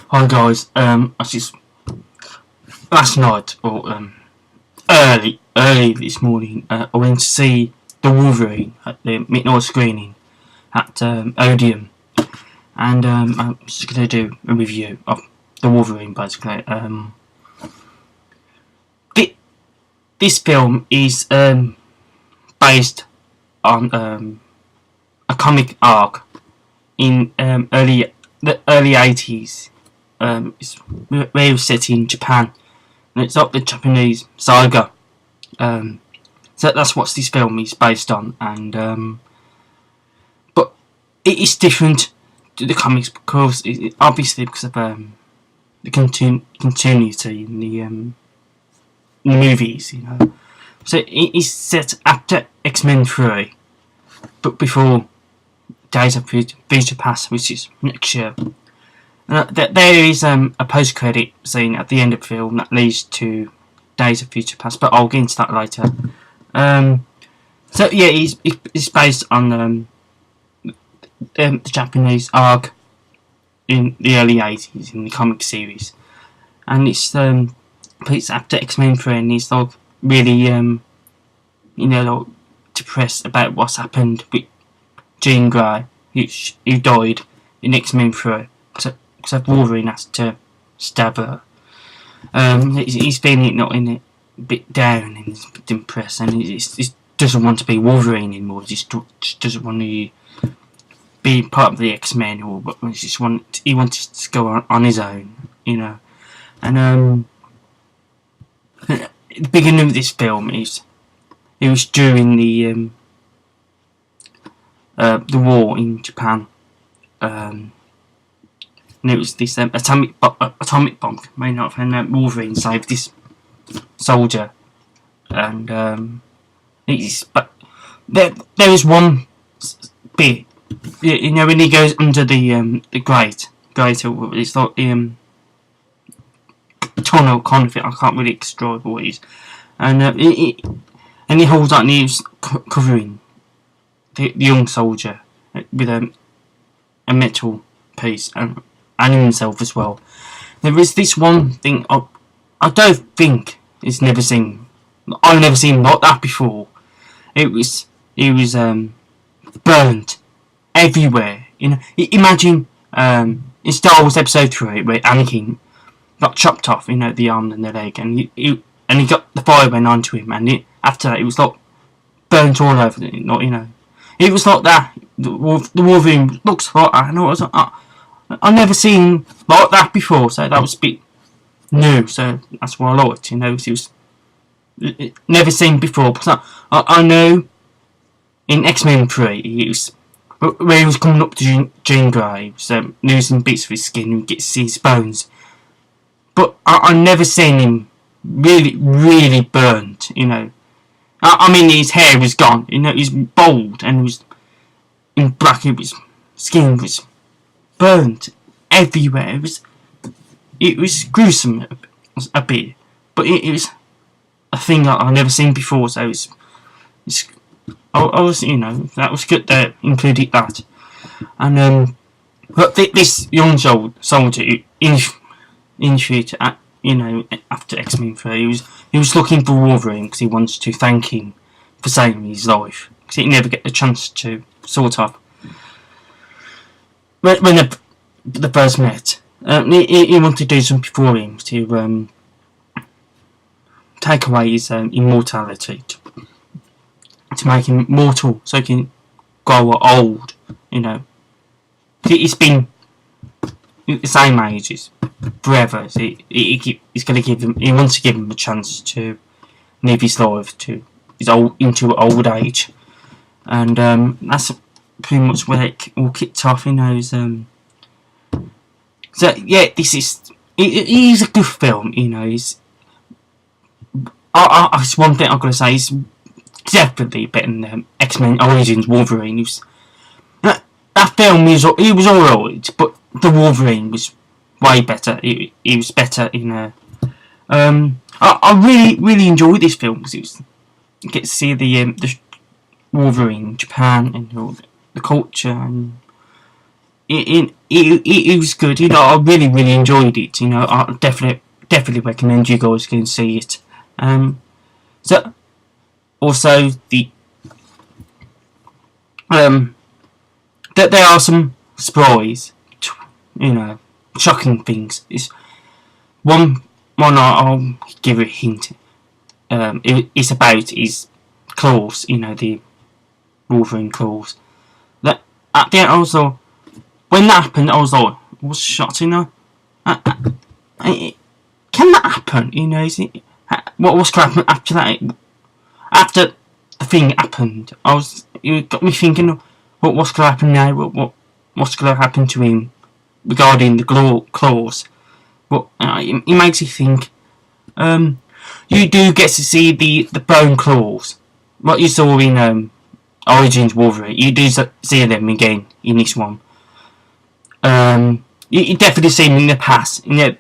Hi guys, I just last night or early this morning, I went to see the Wolverine at the midnight screening at Odeon, and I'm just going to do a review of the Wolverine basically. This film is based on a comic arc in the early 80s. It's where it was set in Japan, and it's not the Japanese saga. So that's what this film is based on, and but it is different to the comics because obviously because of the continuity in the movies, you know. So it is set after X-Men 3, but before Days of Future Past, which is next year. There is a post-credit scene at the end of the film that leads to Days of Future Past, but I'll get into that later. So yeah, it's based on the Japanese arc in the early 80s in the comic series, and it's after X-Men 3, and he's like really like depressed about what's happened with Jean Grey, who died in X-Men 3. So Wolverine has to stab her. He's feeling not in it, a bit down and he's a bit depressed, and he doesn't want to be Wolverine anymore. He just doesn't want to be part of the X-Men, or he wants to go on his own, you know. And the beginning of this film it was during the war in Japan. And it was this atomic bomb made up, and Wolverine saved this soldier. And but there is one bit, you know, when he goes under the grate, it's like the tunnel kind of thing. I can't really describe what it is, and he holds out and he's covering the young soldier with a metal piece and himself as well. There is this one thing I don't think I've never seen like that before. It was burnt everywhere. You know, imagine in Star Wars Episode 3 where Anakin got chopped off, you know, the arm and the leg, and he got the fire went onto him, and after that it was like burnt all over. Not, you know, it was like that. The Wolverine looks like that, and I was like, I've never seen like that before, so that was a bit new. So that's what I liked, you know. It was never seen before. Because I know in X-Men 3, where he was coming up to Jean Grey, so losing bits of his skin and gets to see his bones. But I never seen him really burnt, you know. I mean, his hair was gone, you know, he's bald and he was in black. His skin was burnt everywhere. It was gruesome a bit, but it was a thing that I've never seen before. So I was, you know, that was good that included that. And but this young soldier initiated, you know, after X-Men 3, he was looking for Wolverine because he wanted to thank him for saving his life, because he never get the chance to sort of. When the first met, he wanted to do something for him to take away his immortality, to make him mortal, so he can grow old. You know, he's been the same age as forever. So he's going to give him. He wants to give him a chance to live his life into old age, and that's pretty much where it all kicked off, you know. So yeah, it is a good film, you know. It's one thing I've got to say, it's definitely better than X-Men Origins Wolverine. That film was alright, but the Wolverine was way better. It was better, you know. I really enjoyed this film because you get to see the Wolverine in Japan and all the culture, and it was good. I really enjoyed it. I definitely recommend you guys go and see it. So also that there are some surprise, shocking things. It's one I'll give a hint. It's about his claws. The Wolverine claws. That at the end also. When that happened, I was like, "What's shocked?" Can that happen? Is it? What's going to happen after that? After the thing happened, it got me thinking, what's going to happen now? What's going to happen to him regarding the claws? But it makes you think. You do get to see the bone claws, what you saw in Origins Wolverine. You do see them again in this one. You definitely see him in the past, in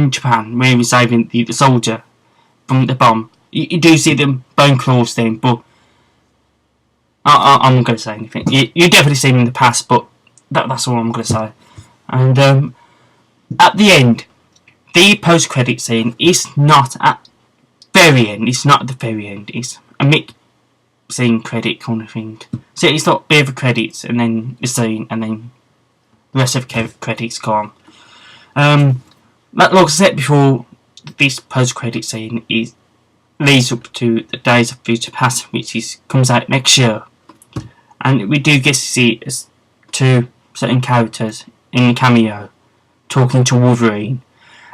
Japan, where he was saving the soldier from the bomb. You do see them bone claws then, but I'm not going to say anything. You definitely see him in the past, but that's all I'm going to say. And at the end, the post-credit scene is not at very end. It's not at the very end. It's a mid-scene credit kind of thing. So it's not a bit of credits and then the scene and then the rest of the credits gone. Like I said before, this post-credit scene leads up to the Days of Future Past, which comes out next year, and we do get to see two certain characters in cameo talking to Wolverine,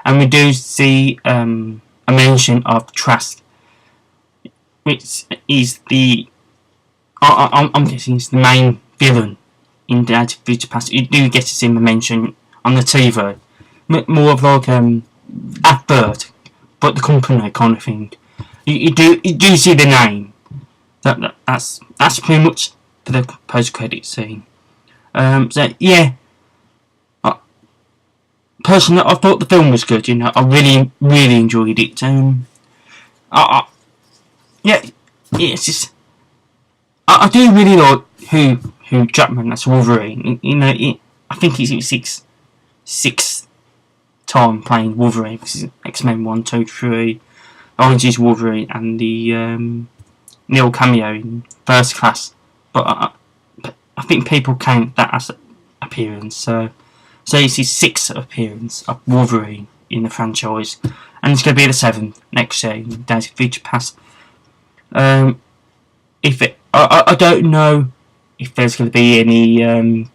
and we do see a mention of Trask, which is I'm guessing it's the main villain in Days of Future Past. You do get to see him mentioned on the TV. More of like advert, but the company kind of thing. You do see the name. That's pretty much for the post credit scene. So yeah, personally, I thought the film was good. I really enjoyed it. Yeah, it's just I do really like Hugh Jackman as Wolverine. I think he's sixth time playing Wolverine. This is X-Men 1, 2, 3, Origins Wolverine, and the Neil cameo in First Class. But I think people count that as an appearance. So it's his sixth appearance of Wolverine in the franchise, and it's going to be the seventh next year in Days of Future Past. I don't know if there's going to be any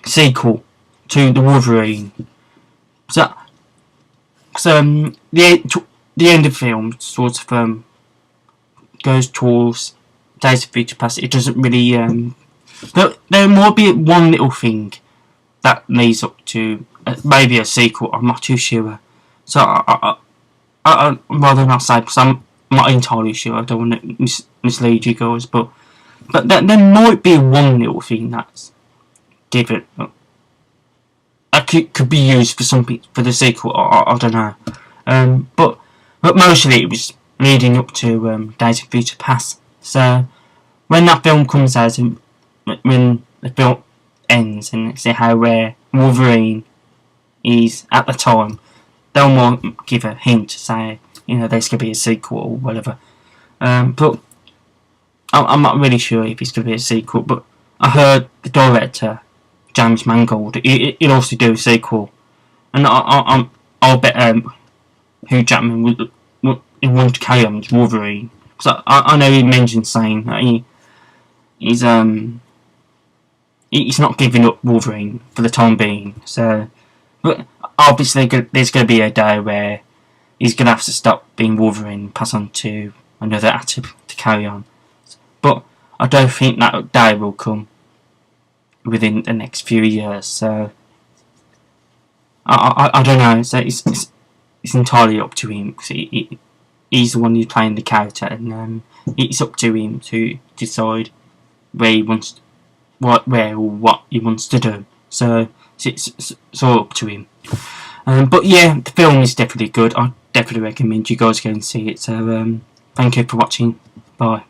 sequel to the Wolverine. So the end of the film sort of goes towards Days of Future Past. It doesn't really there might be one little thing that leads up to maybe a sequel. I'm not too sure. So I'd rather not say, because I'm not entirely sure. I don't want to mislead you guys, but there might be one little thing that's different. Could be used for something for the sequel. I don't know. But mostly it was leading up to Days of Future Past. So when that film comes out, and when the film ends, and see how Wolverine is at the time, they'll might give a hint to say, there's going to be a sequel or whatever. But I'm not really sure if it's going to be a sequel. But I heard the director, James Mangold, he'll also do a sequel, and I'll bet Hugh Jackman would want to carry on with Wolverine, because I know he mentioned saying that he's not giving up Wolverine for the time being. So, but obviously there's going to be a day where he's going to have to stop being Wolverine and pass on to another actor to carry on. But I don't think that day will come within the next few years. So I don't know. So it's entirely up to him, because he's the one who's playing the character, and it's up to him to decide where he wants, what he wants to do. So it's all up to him. But yeah, the film is definitely good. I definitely recommend you guys go and see it. So thank you for watching. Bye.